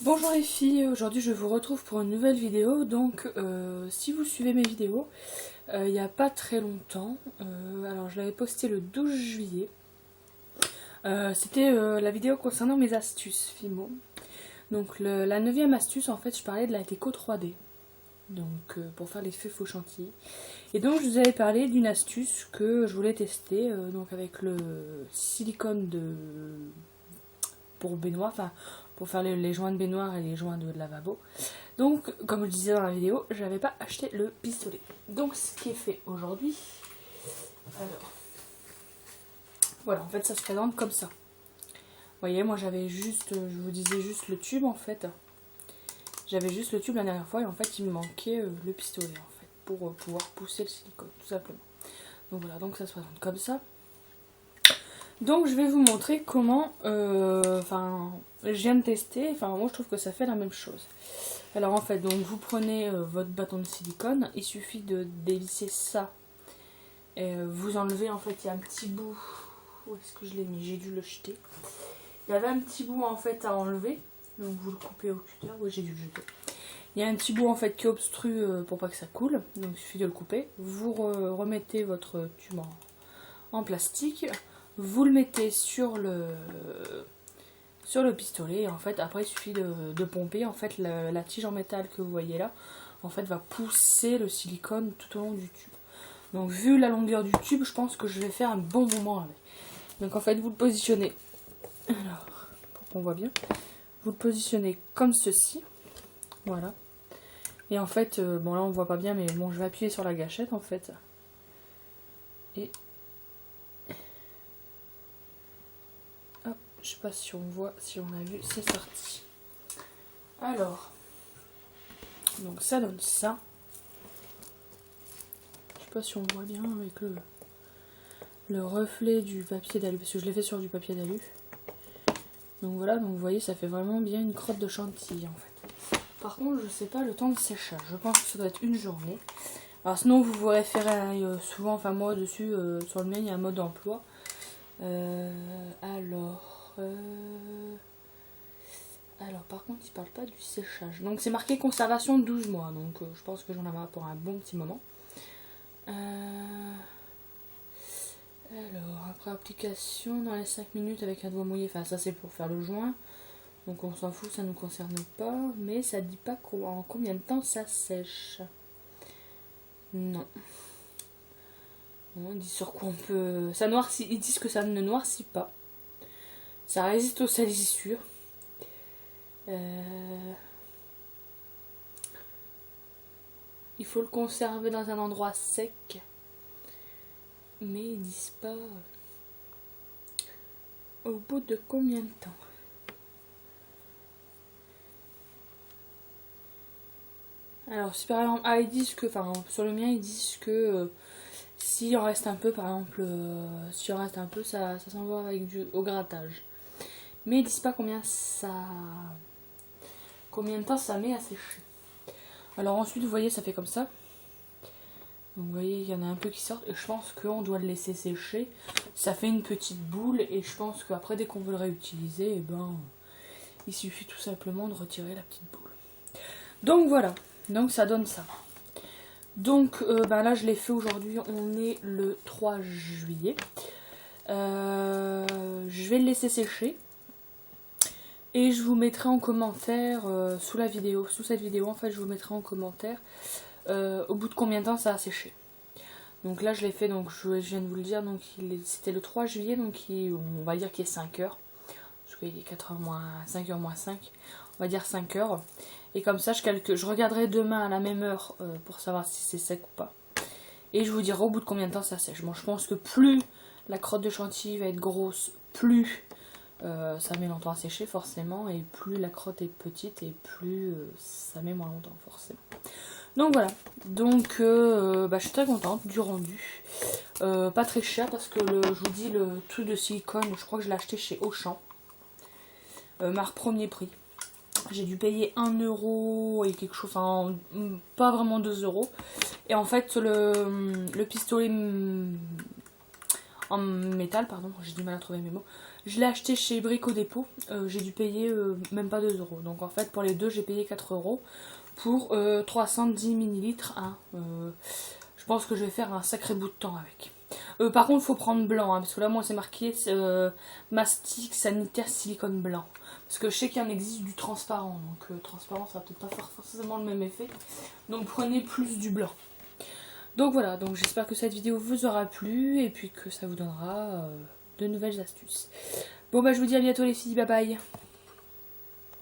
Bonjour les filles, aujourd'hui je vous retrouve pour une nouvelle vidéo. Donc si vous suivez mes vidéos, il n'y a pas très longtemps, alors je l'avais posté le 12 juillet, c'était la vidéo concernant mes astuces Fimo. Donc la neuvième astuce, en fait, je parlais de la déco 3D, donc pour faire les feux faux chantilly. Et donc je vous avais parlé d'une astuce que je voulais tester, donc avec le silicone pour baignoire, enfin pour faire les joints de baignoire et les joints de lavabo. Donc, comme je disais dans la vidéo, je n'avais pas acheté le pistolet. Donc, ce qui est fait aujourd'hui, alors, voilà, en fait, ça se présente comme ça. Vous voyez, moi, j'avais juste, je vous disais juste le tube, en fait. J'avais juste le tube la dernière fois, et en fait, il me manquait le pistolet, en fait, pour pouvoir pousser le silicone, tout simplement. Donc, voilà, donc ça se présente comme ça. Donc, je vais vous montrer comment, je viens de tester, moi, je trouve que ça fait la même chose. Alors en fait, donc vous prenez votre bâton de silicone, il suffit de dévisser ça et vous enlevez, en fait, il y a un petit bout, où est-ce que je l'ai mis, j'ai dû le jeter. Il y avait un petit bout en fait à enlever, donc vous le coupez au cutter, oui j'ai dû le jeter. Il y a un petit bout en fait qui obstrue pour pas que ça coule, donc il suffit de le couper. Vous remettez votre tube en plastique, vous le mettez sur le pistolet, et en fait après il suffit de pomper. En fait la tige en métal que vous voyez là, en fait va pousser le silicone tout au long du tube. Donc vu la longueur du tube, je pense que je vais faire un bon moment avec. Donc en fait vous le positionnez, alors pour qu'on voit bien, vous le positionnez comme ceci, voilà. Et en fait, bon là on voit pas bien, mais bon je vais appuyer sur la gâchette en fait. Et hop, je sais pas si on voit, si on a vu, c'est sorti. Alors, donc ça donne ça. Je sais pas si on voit bien avec le reflet du papier d'alu, parce que je l'ai fait sur du papier d'alu. Donc voilà, donc vous voyez, ça fait vraiment bien une crotte de chantilly en fait. Par contre, je sais pas le temps de séchage, je pense que ça doit être une journée. Alors sinon, vous vous référez souvent, enfin moi dessus, sur le mien, il y a un mode d'emploi. Alors par contre, il parle pas du séchage. Donc c'est marqué conservation 12 mois, donc je pense que j'en aurai pour un bon petit moment. Alors, après application, dans les 5 minutes avec un doigt mouillé, enfin ça c'est pour faire le joint. Donc on s'en fout, ça ne nous concerne pas. Mais ça dit pas en combien de temps ça sèche. Non. On dit sur quoi on peut... Ça noircit, ils disent que ça ne noircit pas. Ça résiste aux salissures. Il faut le conserver dans un endroit sec. Mais ils disent pas au bout de combien de temps. Alors si par exemple, ils disent que, enfin sur le mien ils disent que s'il en reste un peu, par exemple, s'il en reste un peu, ça s'envoie avec au grattage. Mais ils disent pas combien de temps ça met à sécher. Alors ensuite vous voyez ça fait comme ça. Donc vous voyez, il y en a un peu qui sortent et je pense qu'on doit le laisser sécher. Ça fait une petite boule et je pense qu'après dès qu'on veut le réutiliser, eh ben, il suffit tout simplement de retirer la petite boule. Donc voilà, donc ça donne ça. Donc là je l'ai fait aujourd'hui, on est le 3 juillet. Je vais le laisser sécher. Et je vous mettrai en commentaire sous la vidéo, sous cette vidéo en fait je vous mettrai en commentaire au bout de combien de temps ça a séché. Donc là je l'ai fait, donc je viens de vous le dire, donc c'était le 3 juillet, donc on va dire qu'il est 5 heures. Parce qu'il est 4h moins 5h moins 5, on va dire 5 heures. Et comme ça je regarderai demain à la même heure pour savoir si c'est sec ou pas. Et je vous dirai au bout de combien de temps ça sèche. Bon, je pense que plus la crotte de chantilly va être grosse, plus ça met longtemps à sécher forcément, et plus la crotte est petite et plus ça met moins longtemps forcément. Donc voilà, donc je suis très contente du rendu. Pas très cher parce que je vous dis, le truc de silicone, je crois que je l'ai acheté chez Auchan. Marque premier prix. J'ai dû payer 1€ et quelque chose, enfin pas vraiment 2€. Et en fait le pistolet, en métal, pardon, j'ai du mal à trouver mes mots. Je l'ai acheté chez Brico Dépôt, j'ai dû payer même pas 2 euros. Donc en fait pour les deux j'ai payé 4 euros pour 310 millilitres. Hein. Je pense que je vais faire un sacré bout de temps avec. Par contre, il faut prendre blanc, hein, parce que là, moi, c'est marqué mastic sanitaire silicone blanc. Parce que je sais qu'il en existe du transparent, donc transparent, ça va peut-être pas faire forcément le même effet. Donc prenez plus du blanc. Donc voilà, donc j'espère que cette vidéo vous aura plu et puis que ça vous donnera de nouvelles astuces. Bon bah je vous dis à bientôt les filles, bye bye.